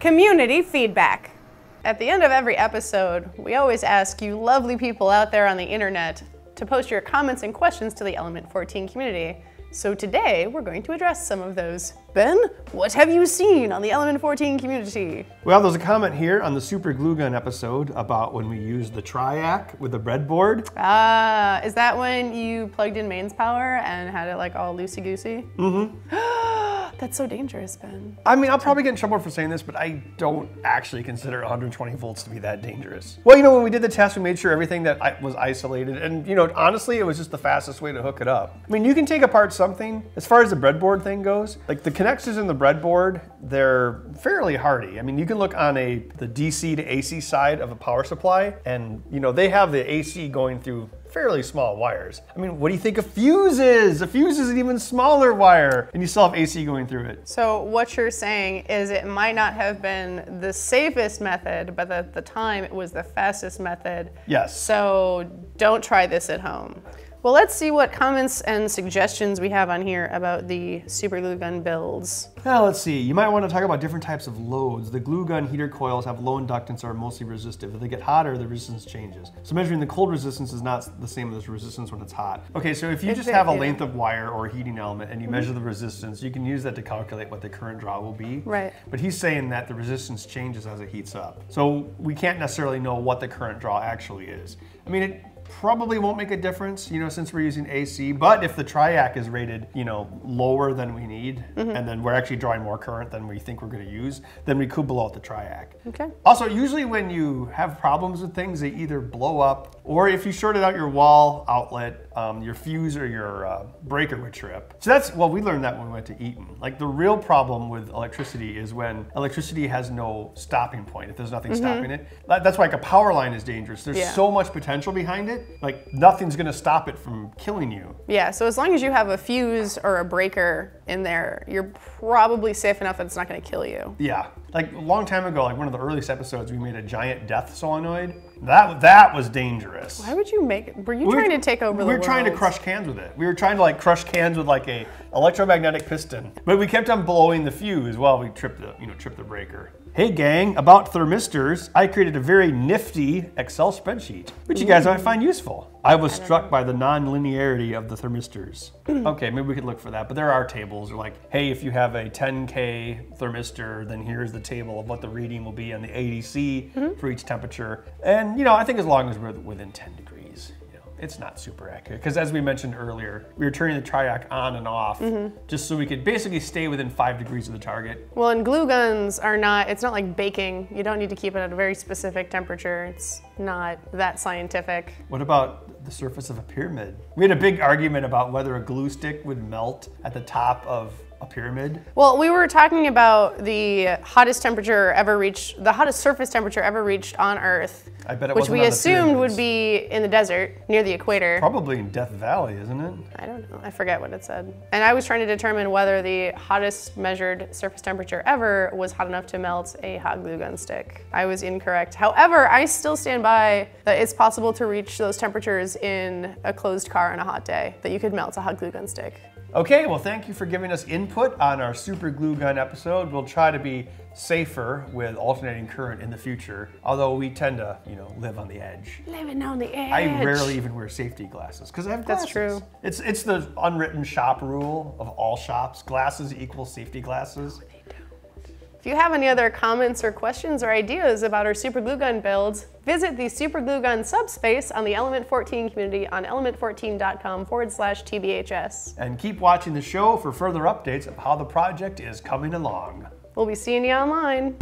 Community feedback. At the end of every episode, we always ask you lovely people out there on the internet to post your comments and questions to the Element 14 community. So today, we're going to address some of those. Ben, what have you seen on the Element 14 community? Well, there's a comment here on the Super Glue Gun episode about when we used the Triac with the breadboard. Ah, is that when you plugged in mains power and had it like all loosey-goosey? Mm-hmm. That's so dangerous, Ben. I mean, I'll probably get in trouble for saying this, but I don't actually consider 120 volts to be that dangerous. Well, you know, when we did the test, we made sure everything that was isolated, and you know, honestly, it was just the fastest way to hook it up. I mean, you can take apart something. As far as the breadboard thing goes, like the connectors in the breadboard, they're fairly hardy. I mean, you can look on the DC to AC side of a power supply, and you know, they have the AC going through fairly small wires. I mean, what do you think a fuse is? A fuse is an even smaller wire, and you still have AC going through it. So what you're saying is it might not have been the safest method, but at the time it was the fastest method. Yes. So don't try this at home. Well, let's see what comments and suggestions we have on here about the Super Glue Gun builds. Well, let's see. You might want to talk about different types of loads. The glue gun heater coils have low inductance and are mostly resistive. If they get hotter, the resistance changes. So measuring the cold resistance is not the same as resistance when it's hot. Okay, so if you just have a length of wire or a heating element and you measure the resistance, you can use that to calculate what the current draw will be. Right. But he's saying that the resistance changes as it heats up. So we can't necessarily know what the current draw actually is. I mean, it probably won't make a difference, you know, since we're using AC, but if the Triac is rated, you know, lower than we need, and then we're actually drawing more current than we think we're gonna use, then we could blow out the Triac. Okay. Also, usually when you have problems with things, they either blow up, or if you shorted out your wall outlet, your fuse or your breaker would trip. So that's, well, we learned that when we went to Eaton. Like the real problem with electricity is when electricity has no stopping point, if there's nothing stopping it. That's why like a power line is dangerous. There's so much potential behind it, like nothing's gonna stop it from killing you. Yeah, so as long as you have a fuse or a breaker in there, you're probably safe enough that it's not gonna kill you. Yeah, like a long time ago, like one of the earliest episodes, we made a giant death solenoid. That was dangerous. Why would you make it? Were you trying to take over the world? We were trying to crush cans with it. We were trying to like crush cans with like a electromagnetic piston. But we kept on blowing the fuse while we tripped the breaker. Hey gang, about thermistors, I created a very nifty Excel spreadsheet, which you guys might find useful. I was struck by the non-linearity of the thermistors. Okay, maybe we could look for that, but there are tables. They're like, hey, if you have a 10K thermistor, then here's the table of what the reading will be on the ADC for each temperature. And you know, I think as long as we're within 10 degrees, you know, it's not super accurate. Because as we mentioned earlier, we were turning the Triac on and off just so we could basically stay within 5 degrees of the target. Well, and glue guns are not, it's not like baking. You don't need to keep it at a very specific temperature. It's not that scientific. What about the surface of a pyramid? We had a big argument about whether a glue stick would melt at the top of a pyramid. Well, we were talking about the hottest temperature ever reached, the hottest surface temperature ever reached on Earth. I bet it which wasn't we on the assumed pyramids. would be in the desert near the equator. Probably in Death Valley, isn't it? I don't know, I forget what it said. And I was trying to determine whether the hottest measured surface temperature ever was hot enough to melt a hot glue gun stick. I was incorrect. However, I still stand by that it's possible to reach those temperatures in a closed car on a hot day, that you could melt a hot glue gun stick. Okay, well thank you for giving us input on our Super Glue Gun episode. We'll try to be safer with alternating current in the future, although we tend to, you know, live on the edge. Living on the edge. I rarely even wear safety glasses because I have glasses. That's true. It's the unwritten shop rule of all shops. Glasses equals safety glasses. If you have any other comments or questions or ideas about our Super Glue Gun builds, visit the Super Glue Gun subspace on the Element 14 community on element14.com/TBHS. And keep watching the show for further updates of how the project is coming along. We'll be seeing you online.